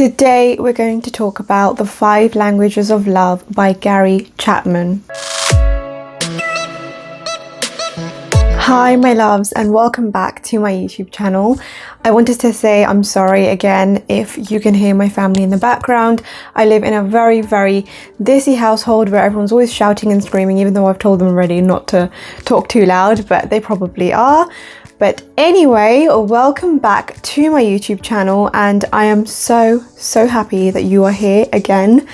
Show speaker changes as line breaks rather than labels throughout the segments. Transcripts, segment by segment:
Today we're going to talk about The 5 Languages of Love by Gary Chapman. Hi my loves, and welcome back to my YouTube channel. I wanted to say I'm sorry again if you can hear my family in the background. I live in a very dizzy household where everyone's always shouting and screaming, even though I've told them already not to talk too loud, but they probably are. But anyway, welcome back to my YouTube channel, and I am so happy that you are here again,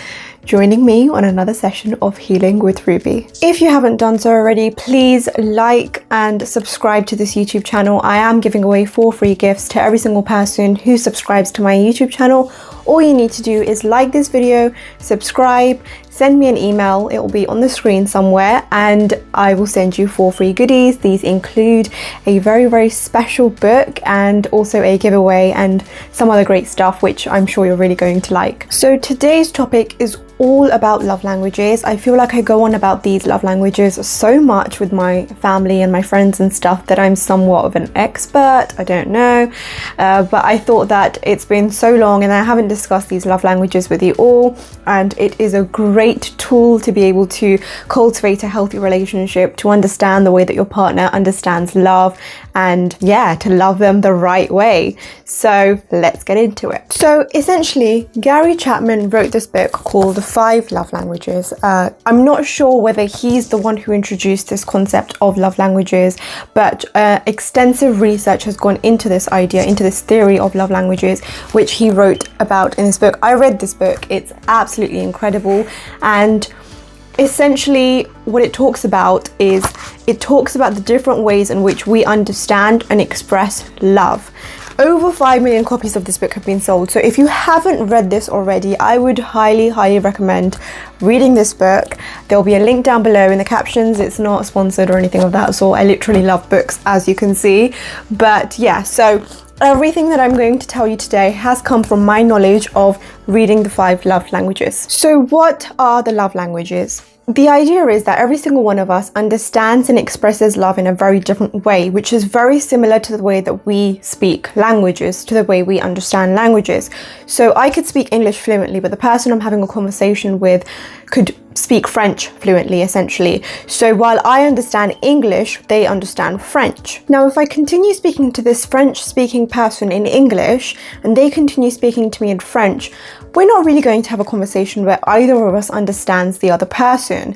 joining me on another session of Healing with Ruby. If you haven't done so already, please like and subscribe to this YouTube channel. I am giving away 4 free gifts to every single person who subscribes to my YouTube channel. All you need to do is like this video, subscribe, send me an email, it will be on the screen somewhere, and I will send you 4 free goodies. These include a very special book and also a giveaway and some other great stuff which I'm sure you're really going to like. So today's topic is all about love languages. I feel like I go on about these love languages so much with my family and my friends and stuff that I'm somewhat of an expert. I don't know, but I thought that it's been so long and I haven't discussed these love languages with you all, and it is a great tool to be able to cultivate a healthy relationship, to understand the way that your partner understands love, and yeah, to love them the right way. So let's get into it. So essentially, Gary Chapman wrote this book called The 5 Love Languages. I'm not sure whether he's the one who introduced this concept of love languages, but extensive research has gone into this idea, into this theory of love languages, which he wrote about in this book. I read this book, it's absolutely incredible, and essentially what it talks about is it talks about the different ways in which we understand and express love. Over 5 million copies of this book have been sold, so if you haven't read this already, I would highly recommend reading this book. There'll be a link down below in the captions. It's not sponsored or anything of that sort. I literally love books, as you can see. But yeah, so everything that I'm going to tell you today has come from my knowledge of reading the 5 love languages. So what are the love languages? The idea is that every single one of us understands and expresses love in a very different way, which is very similar to the way that we speak languages, to the way we understand languages. So I could speak English fluently, but the person I'm having a conversation with could speak French fluently, essentially. So while I understand English, they understand French. Now, if I continue speaking to this French-speaking person in English, and they continue speaking to me in French, we're not really going to have a conversation where either of us understands the other person.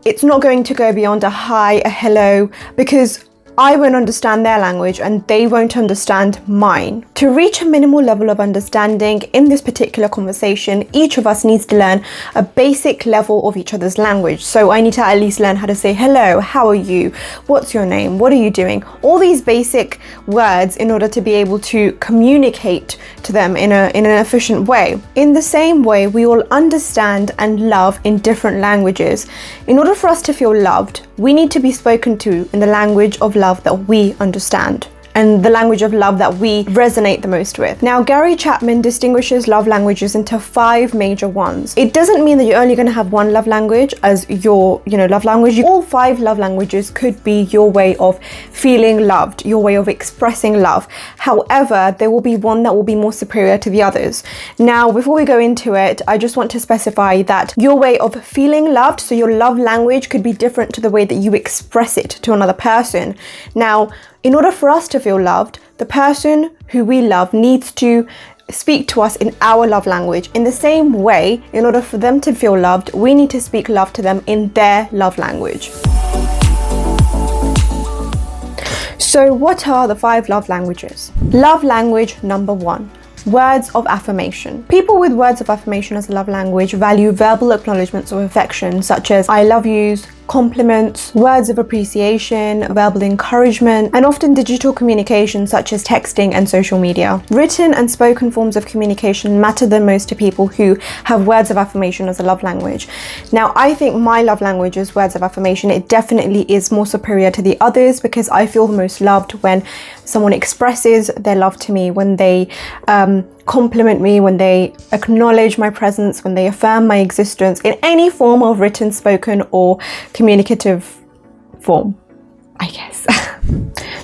It's not going to go beyond a hi, a hello, because I won't understand their language and they won't understand mine. To reach a minimal level of understanding in this particular conversation, each of us needs to learn a basic level of each other's language. So I need to at least learn how to say hello, how are you, what's your name, what are you doing? All these basic words in order to be able to communicate to them in an efficient way. In the same way, we all understand and love in different languages. In order for us to feel loved, we need to be spoken to in the language of love that we understand, and the language of love that we resonate the most with. Now, Gary Chapman distinguishes love languages into 5 major ones. It doesn't mean that you're only going to have one love language as your, love language. All 5 love languages could be your way of feeling loved, your way of expressing love. However, there will be one that will be more superior to the others. Now, before we go into it, I just want to specify that your way of feeling loved, so your love language, could be different to the way that you express it to another person. Now, in order for us to feel loved, the person who we love needs to speak to us in our love language. In the same way, in order for them to feel loved, we need to speak love to them in their love language. So what are the 5 love languages? Love language number 1. Words of affirmation. People with words of affirmation as a love language value verbal acknowledgements of affection, such as I love yous, compliments, words of appreciation, verbal encouragement, and often digital communication such as texting and social media. Written and spoken forms of communication matter the most to people who have words of affirmation as a love language. Now, I think my love language is words of affirmation. It definitely is more superior to the others because I feel the most loved when someone expresses their love to me, when they compliment me, when they acknowledge my presence, when they affirm my existence in any form of written, spoken, or communicative form, I guess.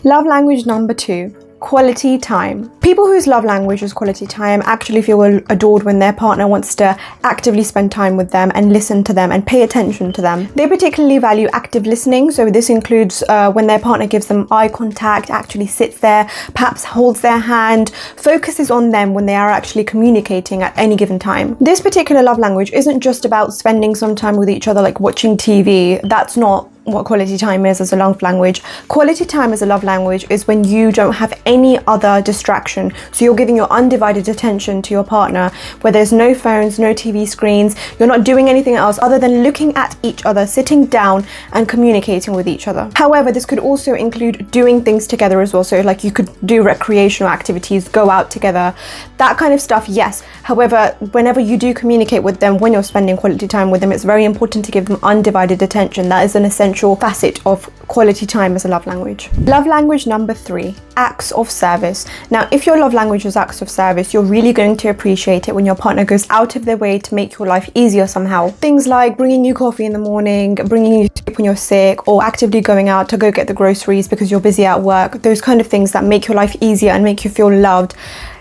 Love language number 2, quality time. People whose love language is quality time actually feel adored when their partner wants to actively spend time with them and listen to them and pay attention to them. They particularly value active listening, so this includes when their partner gives them eye contact, actually sits there, perhaps holds their hand, focuses on them when they are actually communicating at any given time. This particular love language isn't just about spending some time with each other like watching TV. That's not what quality time is as a love language. Quality time as a love language is when you don't have any other distraction. So you're giving your undivided attention to your partner, where there's no phones, no TV screens, you're not doing anything else other than looking at each other, sitting down and communicating with each other. However, this could also include doing things together as well. So like you could do recreational activities, go out together, that kind of stuff, yes. However, whenever you do communicate with them, when you're spending quality time with them, it's very important to give them undivided attention. That is an essential facet of quality time as a love language. Love language number 3, acts of service. Now, if your love language is acts of service, you're really going to appreciate it when your partner goes out of their way to make your life easier somehow. Things like bringing you coffee in the morning, bringing you soup when you're sick, or actively going out to go get the groceries because you're busy at work. Those kind of things that make your life easier and make you feel loved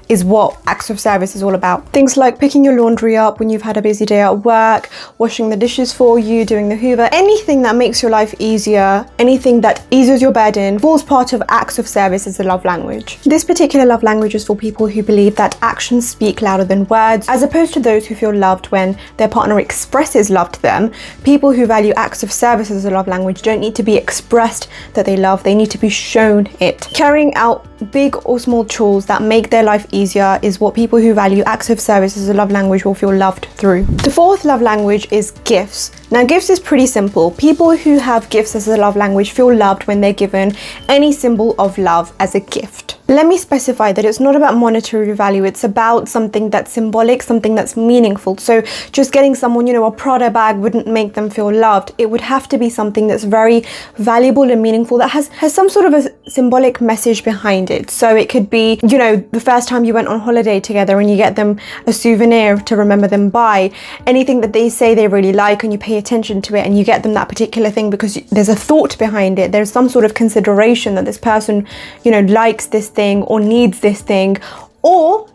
is what acts of service is all about. Things like picking your laundry up when you've had a busy day at work, washing the dishes for you, doing the hoover, anything that makes your life easier, anything that eases your burden falls part of acts of service as a love language. This particular love language is for people who believe that actions speak louder than words, as opposed to those who feel loved when their partner expresses love to them. People who value acts of service as a love language don't need to be expressed that they love, they need to be shown it. Carrying out big or small chores that make their life easier is what people who value acts of service as a love language will feel loved through. The 4th love language is gifts. Now, gifts is pretty simple. People who have gifts as a love language feel loved when they're given any symbol of love as a gift. Let me specify that it's not about monetary value, it's about something that's symbolic, something that's meaningful. So just getting someone, a Prada bag wouldn't make them feel loved. It would have to be something that's very valuable and meaningful, that has some sort of a symbolic message behind it. So it could be, the first time you went on holiday together and you get them a souvenir to remember them by, anything that they say they really like and you pay attention to it and you get them that particular thing because there's a thought behind it. There's some sort of consideration that this person, likes this thing or needs this thing, or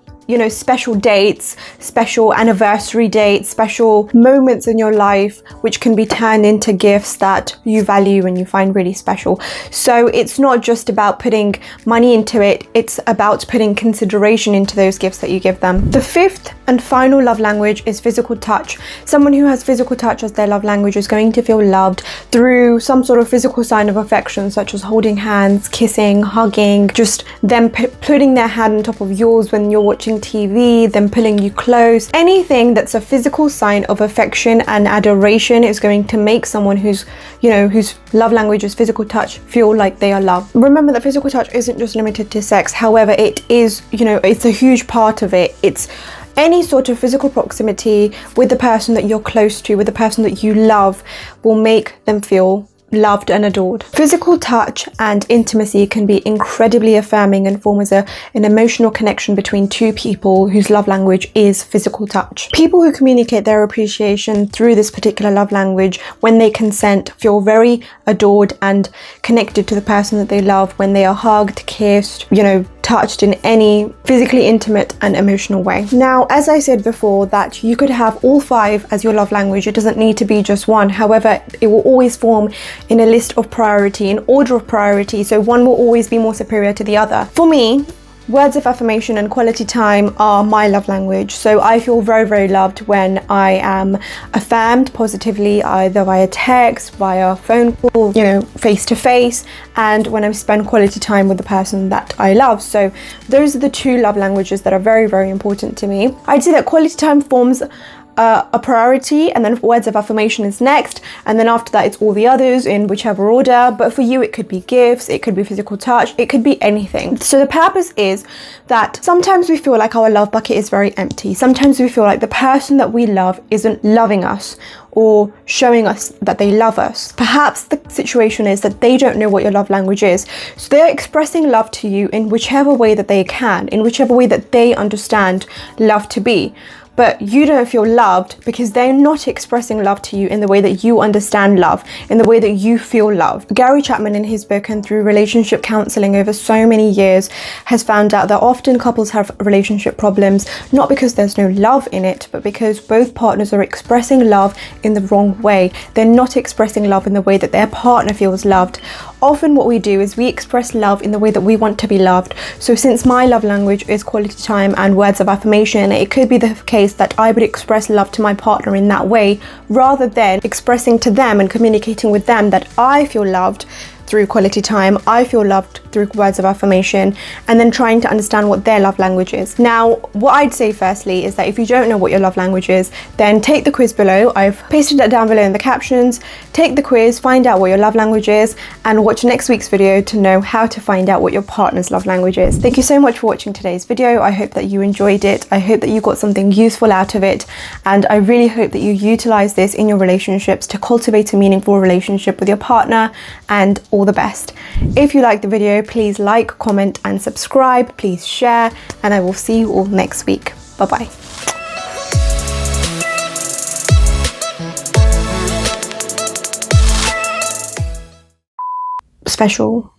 special dates, special anniversary dates, special moments in your life which can be turned into gifts that you value and you find really special. So it's not just about putting money into it, it's about putting consideration into those gifts that you give them. The 5th and final love language is physical touch. Someone who has physical touch as their love language is going to feel loved through some sort of physical sign of affection, such as holding hands, kissing, hugging, just them putting their hand on top of yours when you're watching TV, them pulling you close. Anything that's a physical sign of affection and adoration is going to make someone whose love language is physical touch feel like they are loved. Remember that physical touch isn't just limited to sex. However, it is, it's a huge part of it. It's any sort of physical proximity with the person that you're close to, with the person that you love, will make them feel loved and adored. Physical touch and intimacy can be incredibly affirming and form as an emotional connection between two people whose love language is physical touch. People who communicate their appreciation through this particular love language, when they consent, feel very adored and connected to the person that they love when they are hugged, kissed, touched in any physically intimate and emotional way. Now, as I said before, that you could have all 5 as your love language. It doesn't need to be just one. However, it will always form in a list of priority, in order of priority. So one will always be more superior to the other. For me, words of affirmation and quality time are my love language. So I feel very, very loved when I am affirmed positively, either via text, via phone call, face to face, and when I spend quality time with the person that I love. So those are the 2 love languages that are very, very important to me. I'd say that quality time forms a priority, and then words of affirmation is next, and then after that it's all the others in whichever order. But for you, it could be gifts, it could be physical touch, it could be anything. So the purpose is that sometimes we feel like our love bucket is very empty. Sometimes we feel like the person that we love isn't loving us or showing us that they love us. Perhaps the situation is that they don't know what your love language is. So they're expressing love to you in whichever way that they can, in whichever way that they understand love to be. but you don't feel loved because they're not expressing love to you in the way that you understand love, in the way that you feel loved. Gary Chapman, in his book and through relationship counseling over so many years, has found out that often couples have relationship problems not because there's no love in it, but because both partners are expressing love in the wrong way. They're not expressing love in the way that their partner feels loved. Often what we do is we express love in the way that we want to be loved. So since my love language is quality time and words of affirmation, it could be the case that I would express love to my partner in that way, rather than expressing to them and communicating with them that I feel loved through quality time, I feel loved through words of affirmation, and then trying to understand what their love language is. Now, what I'd say firstly is that if you don't know what your love language is, then take the quiz below. I've pasted that down below in the captions. Take the quiz, find out what your love language is, and watch next week's video to know how to find out what your partner's love language is. Thank you so much for watching today's video. I hope that you enjoyed it. I hope that you got something useful out of it, and I really hope that you utilize this in your relationships to cultivate a meaningful relationship with your partner, and all the best. If you liked the video, please like, comment and subscribe. Please share, and I will see you all next week. Bye bye. Special.